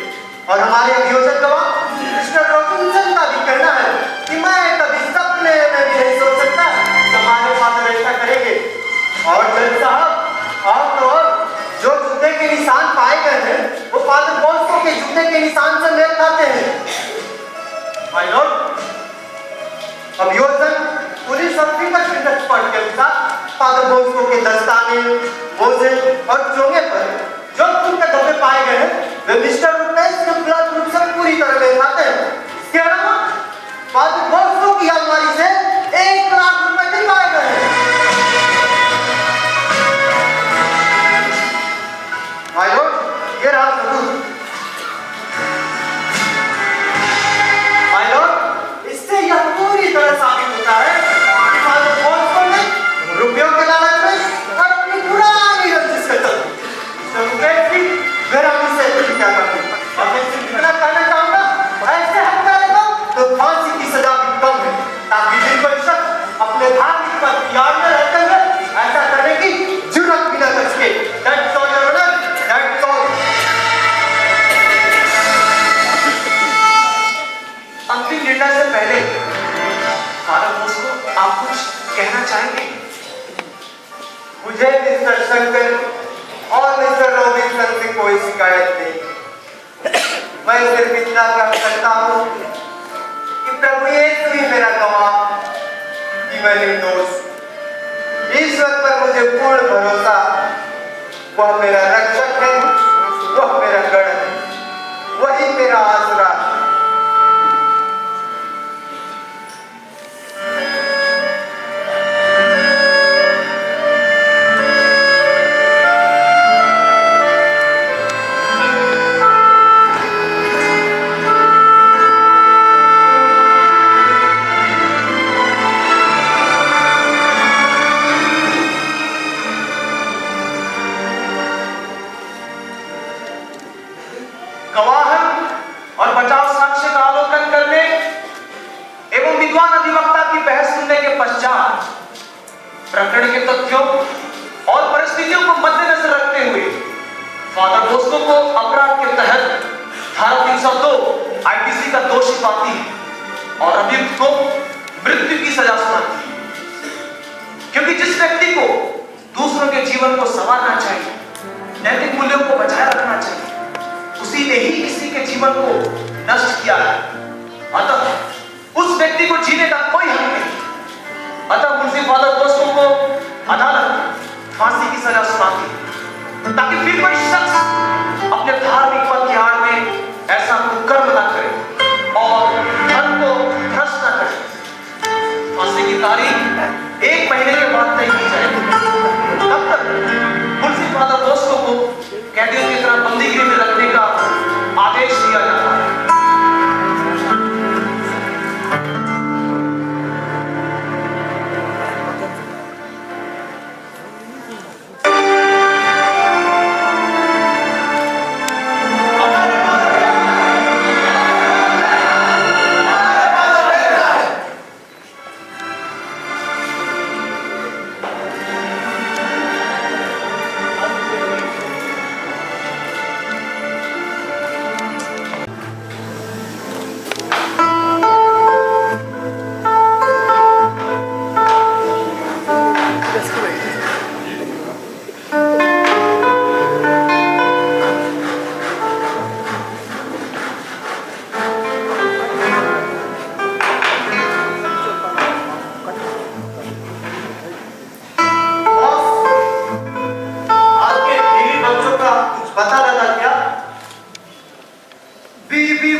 और हमारे अभियोजन गवाह मिस्टर रॉबिन्सन का भी कहना है कि मैं कभी सपने में भी नहीं सोच सकता कि हमारे फादर ऐसा करेंगे। और जज साहब, और तो और जो जूते के निशान पाए गए हैं वो फादर बॉस्को के जूते के निशान से मेल खाते हैं। माय लॉर्ड, अभियोजन पुलिस और फिंगरप्रिंट एक्सपर्ट के अनुसार फादर बोस्को के दस्ताने, मोजे और चोंगे पर जो खून के धब्बे पाए गए हैं, वे मिस्टर रुपेश के ब्लड ग्रुप से पूरी तरह मेल खाते हैं। इसके अलावा फादर बोस्को की अलमारी से 1 लाख रुपए निकाले गए हैं। माय लॉर्ड, ये रहा सबूत। माय लॉर्ड, इससे यह पूरी तरह साबित होता है कि फादर बोस्को ने रुपयों के लालच में और अपनी पुरानी रंजिश के तले मेरा मुझसे क्या करते हैं? अब मैं सिर्फ इतना कहना चाहूंगा, ऐसे हत्यारे को तो फांसी की सजा भी कम है, ताकि जिन कोई शख्स अपने धार्मिक पर याद में रहते हुए ऐसा करने की जुर्रत भी न कर सके। That's all, Your Honor. That's all. अंतिम निर्णय से पहले फादर बोस्को आप कुछ कहना चाहेंगे? मुझे मिस्टर शंकर और मिस्टर रॉबिन्सन से कोई शिकायत नहीं। मैं सिर्फ इतना कह सकता हूँ कि प्रभु यीशु ही मेरा गवाह कि मैं निर्दोष। ईश्वर पर मुझे पूर्ण भरोसा, वह मेरा रक्षक है, वह मेरा गढ़ है, वही मेरा आसरा है। गवाह और बचाव साक्ष्य का अवलोकन करने एवं विद्वान अधिवक्ता की बहस सुनने के पश्चात प्रकरण के तथ्यों और परिस्थितियों को मद्देनजर रखते हुए फादर बोस्को को अपराध के तहत धारा 302 आईपीसी का दोषी पाती है और अभियुक्त को मृत्यु की सजा सुनाती है। क्योंकि जिस व्यक्ति को दूसरों के जीवन को संवारना चाहिए, नैतिक मूल्यों को बचाए रखना चाहिए, उसी ने ही किसी के जीवन को नष्ट किया है। अतः उस व्यक्ति को जीने का कोई हक नहीं। अतः मुंशी फादर बोस्को को अदालत फांसी की सजा सुनाती है, ताकि फिर कोई शख्स अपने धार्मिक पद की आड़ में ऐसा कुकर्म न करे और धन को भ्रष्ट न करे। फांसी की तारीख 1 महीने के बाद तय की जाएगी। तब तक मुंशी फादर बोस्को को कैदियों की तरह बंदी गृह में रखने का आदेश दिया जाता है।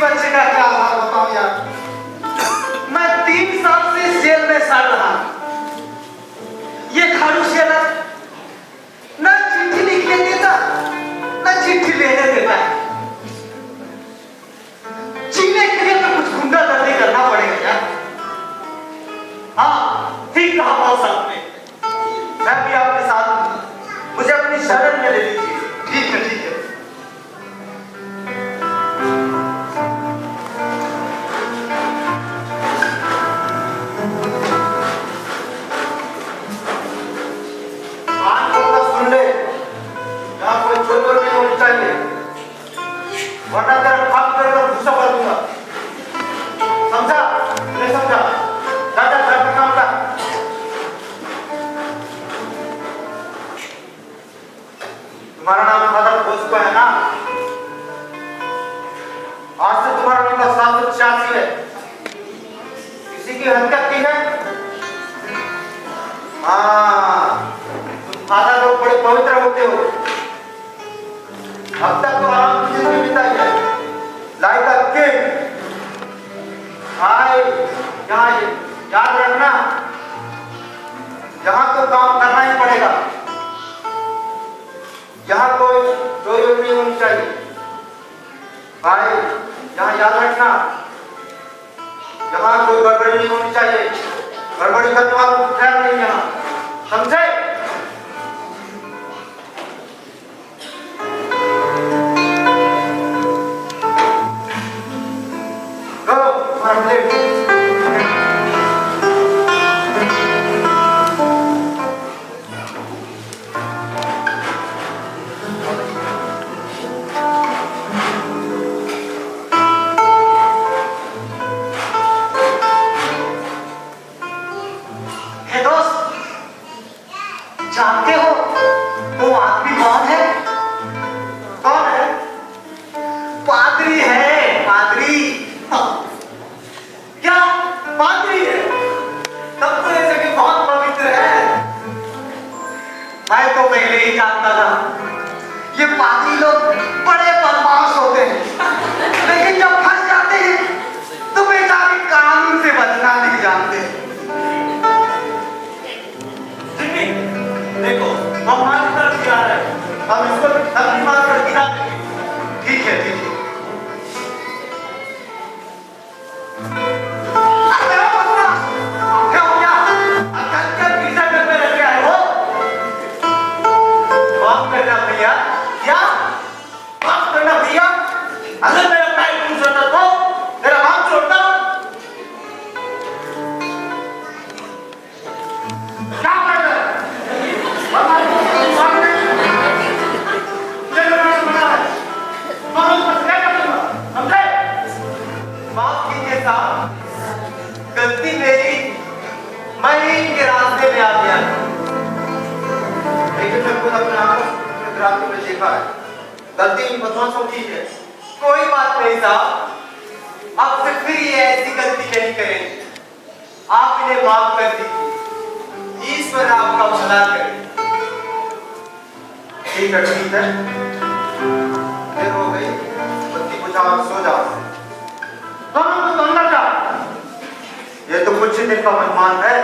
बच्चे का क्या हाल बताओ यार। मैं 3 साल से इस जेल में सड़ रहा। ये खालूसियाना न चिट्ठी लिखने देता न चिट्ठी लेने देता है। जीने के लिए तो कुछ गुंडागर्दी करना पड़ेगा यार। हाँ ठीक कहा बॉस साहब ने, मैं भी आपके साथ हूं। मुझे अपनी शरण में ले लीजिए। ठीक है ठीक है। वरना तेरा खाक कर गुस्सा कर दूंगा, समझा? नहीं समझा? दादा घर पे काम कर। तुम्हारा नाम फादर बोस्को है ना? आज से तुम्हारा नंबर 786 है। किसी की हत्या की है? हाँ पवित्र होते हो। अब तक तो आराम से जिंदगी बिताई है, लाइक अ किंग। यहाँ याद रखना, यहाँ तो काम करना ही पड़ेगा। यहाँ कोई चोरी नहीं होनी चाहिए भाई, यहाँ याद रखना, यहाँ कोई गड़बड़ी नहीं होनी चाहिए। गड़बड़ी करने वालों को खैर नहीं यहाँ, समझे? जानते हो वो आदमी कौन है? कौन है? पादरी है, पादरी। क्या पादरी है? तब तो ये जगह बहुत पवित्र है। मैं तो पहले ही जानता था ये पादरी लोग बड़े बदमाश होते हैं, लेकिन जब फंस जाते हैं तो बेचारे कानून से बचना नहीं जानते। देखो हम हमारी तरफ जा रहे हैं, हम इसको धरती मार कर गिरा देंगे। ठीक है, ठीक है। माफ करना भैया, क्या माफ करना भैया? अगर मेरा पैर टूट जाता तो मेरा हाथ छोड़ता। क्या कर रहे हैं? माफ कीजिए साहब, गलती मेरी, मैं ही इनके रास्ते में आ गया, लेकिन मैं खुद अपने आंखों में देखा है, गलती इन बदमाशों की है। कोई बात नहीं साहब, अब से फिर ये ऐसी गलती नहीं करेंगे। आप इन्हें माफ कर दीजिए, ईश्वर आपका भला करे। ठीक है, ठीक है, फिर हो गई, बत्ती बुझाओ, सो जाओ। हम तो अंदर जा, ये तो कुछ ही दिन का मेहमान है।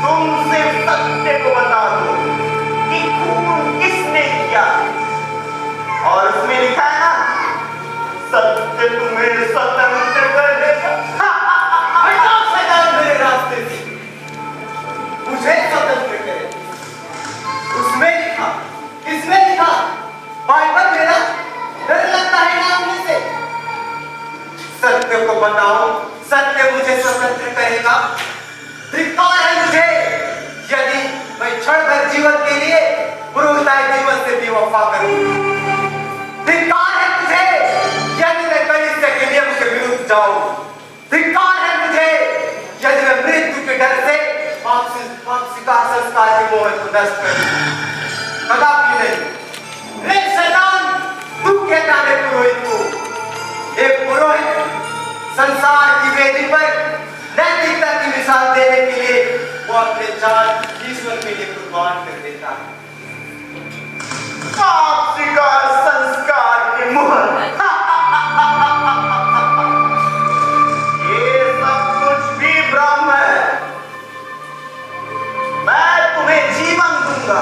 तुम सिर्फ सत्य को बता दो कि खून किसने किया, और उसमें लिखा है ना, सत्य तुम्हें स्वतंत्र कर देगा। हटाओ शैतान मेरे रास्ते से, मुझे स्वतंत्र करे। उसमें लिखा, किसने लिखा? बाइबल मेरा डर लगता है नाम से। सत्य को बताओ, सत्य मुझे स्वतंत्र करेगा। धिक्कार है मुझे यदि मैं क्षण भर जीवन के लिए पुरुषाय जीवन से भी वफा करूं। धिक्कार है मुझे यदि मैं कलिसिया के नियम के विरुद्ध जाऊं। धिक्कार है मुझे यदि मैं मृत्यु के डर से का संस्कार के मोह को नष्ट करूं। कदापि नहीं। रे शैतान, तू कहता है पुरोहित को, एक पुरोहित संसार की वेदी पर नैतिकता की मिसाल देने के लिए वो अपने जान ईश्वर के लिए कुर्बान कर देता है। पाप स्वीकार संस्कार के मुहर। ये सब कुछ भी भ्रम है। मैं तुम्हें जीवन दूंगा,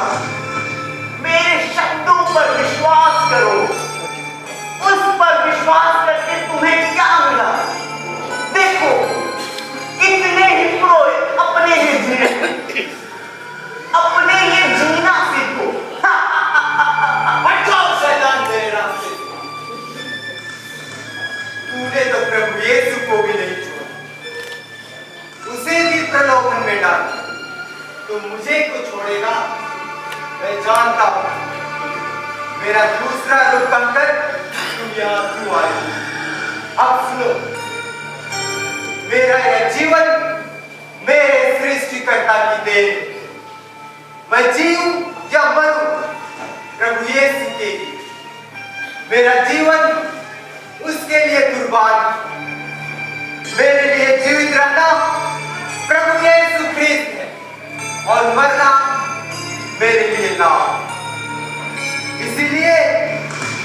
मेरे शब्दों पर विश्वास करो। उस पर विश्वास करके तुम्हें क्या मिला? देखो, इतने ही पुरोहित अपने ही जीना सीखो। हटाओ शैतान मेरे रास्ते से। तूने तो प्रभु यीशु को भी नहीं छोड़ा, उसे भी प्रलोभन में डाल। तू मुझे को छोड़ेगा, मैं जानता हूं। मेरा दूसरा रूप बनकर तुम यहाँ क्यों आए? अब सुनो, मेरा यह जीवन मेरे सृष्टिकर्ता की देन। मैं जीऊं या मरूं प्रभु यीशु के लिए। मेरा जीवन उसके लिए कुर्बान। मेरे लिए जीवित रहना प्रभु यीशु ख्रीस्त है और मरना मेरे लिए लाभ। इसीलिए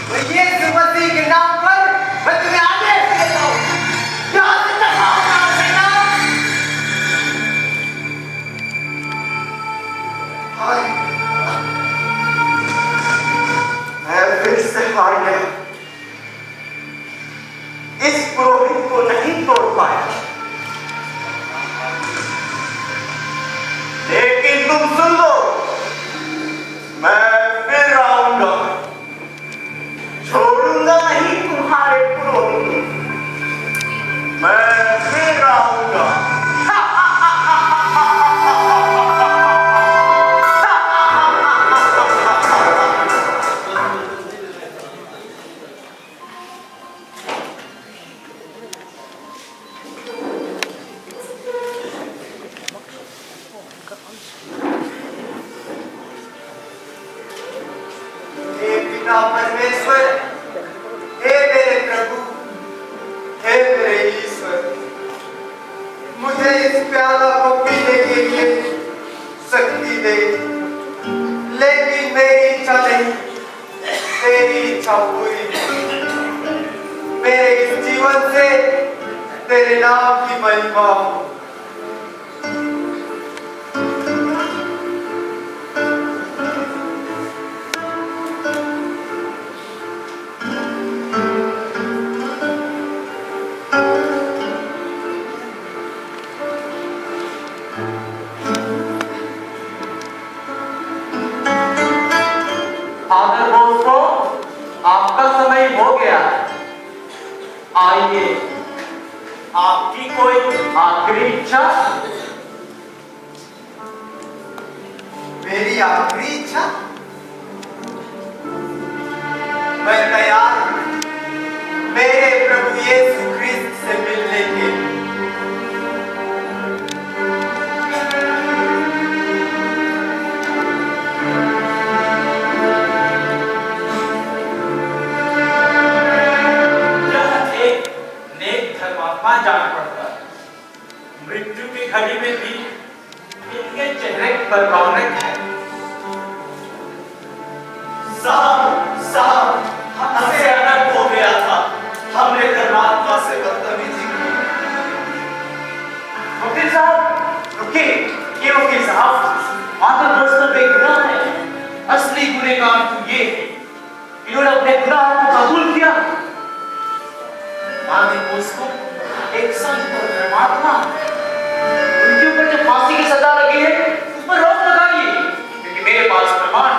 मैं यीशु मसीह के नाम पर मैं तुम्हें आदेश देता हूं, यहां से टकराओ ना शैतान। हाय, मैं फिर से हार गया। इस पुरोहित को नहीं तोड़ पाया, लेकिन तुम सुन लो, मैं फिर आऊंगा। छोड़ूंगा नहीं तुम्हारे पुरोहित, मैं फिर आऊंगा। हे पिता परमेश्वर, हे मेरे प्रभु, हे मेरे ईश्वर, मुझे इस प्याला को पीने के लिए शक्ति दे। लेकिन मेरी इच्छा नहीं, तेरी इच्छा पूरी हो। मेरे इस जीवन से तेरे नाम की महिमा हो। फादर बोस्को, आपका समय हो गया। आइए, आपकी कोई आखिरी इच्छा? मेरी आखिरी इच्छा? मैं तैयार हूं मेरे प्रभु यीशु ख्रीस्त से मिलने के लिए। जाना पड़ता है। मृत्यु की घड़ी में भी इनके चेहरे पर रौनक है। साहब, हमसे अलग हो गया था। हमने धर्मात्मा से बदतमीजी की। वकील साहब, रुकिए, ये वकील साहब कारण तो ये है, इन्होंने अपने गुनाहों को कबूल किया। फादर बोस्को एक संत और धर्मात्मा, उनके ऊपर जो फांसी की सजा लगी है उस पर रोक लगाइए, क्योंकि मेरे पास प्रमाण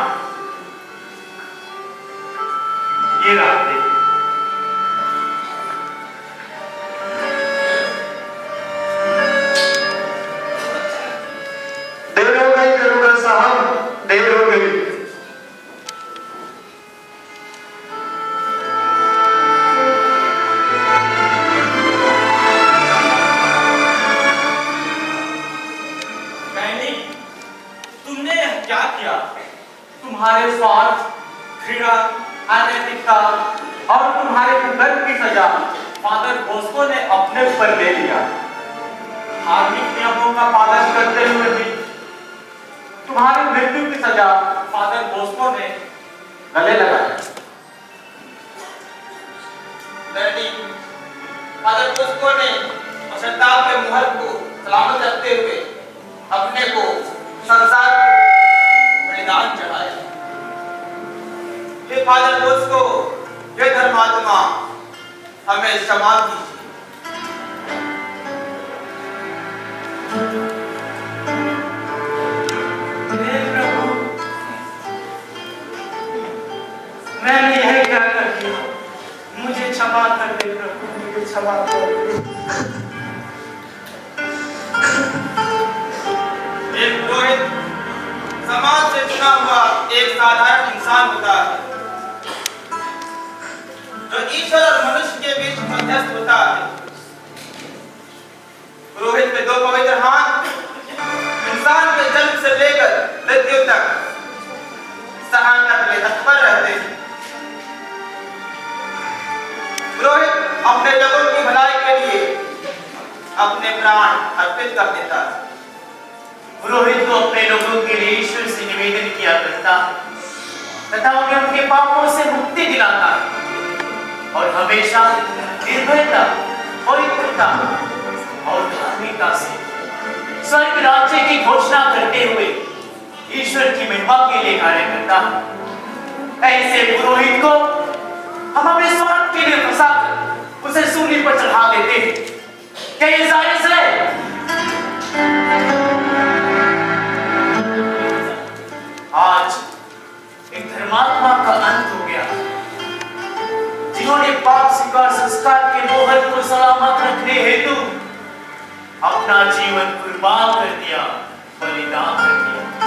ये रहा। देर हो गई दरोगा साहब, देर हो गई। मैंने तुमने क्या किया? तुम्हारे स्वार्थ, घृणा, अनैतिकता और तुम्हारे कुकर्म की सजा फादर बोस्को ने अपने ऊपर ले लिया। धार्मिक नियमों का पालन करते हुए भी तुम्हारी मृत्यु की सजा फादर बोस्को ने गले लगाई। डैडी, फादर बोस्को ने शताब के मुहर को सलामत रखते हुए अपने को संसार को बलिदान चढ़ाया। हे फादर बोस्को, हे धर्मात्मा, हमें क्षमा कीजिए। प्रभु, मैंने यह क्या कर दिया? मुझे क्षमा कर दे प्रभु, मुझे क्षमा कर दे। एक पुरोहित समाज से चुना हुआ एक साधारण इंसान होता है, जो ईश्वर और मनुष्य के बीच मध्यस्थ होता है। पुरोहित के दो पवित्र हाथ इंसान के जन्म से लेकर मृत्यु तक सहायता के लिए तत्पर रहते हैं। पुरोहित अपने लोगों की भलाई के लिए अपने प्राण अर्पित कर देता है। पुरोहित तो अपने लोगों के लिए ईश्वर से निवेदन किया करता है तथा उन्हें उनके पापों से मुक्ति दिलाता है और हमेशा निर्भयता, पवित्रता और धार्मिकता से स्वर्ग राज्य की घोषणा करते हुए ईश्वर की महिमा के लिए कार्य करता है। ऐसे पुरोहित को हम अपने स्वार्थ के लिए फंसाकर उसे सूली पर चढ़ा देते हैं। क्या ये जायज है? आज एक धर्मात्मा का अंत हो गया, जिन्होंने पाप स्वीकार संस्कार के मोहर को सलामत रखने हेतु अपना जीवन कुर्बान कर दिया, बलिदान कर दिया।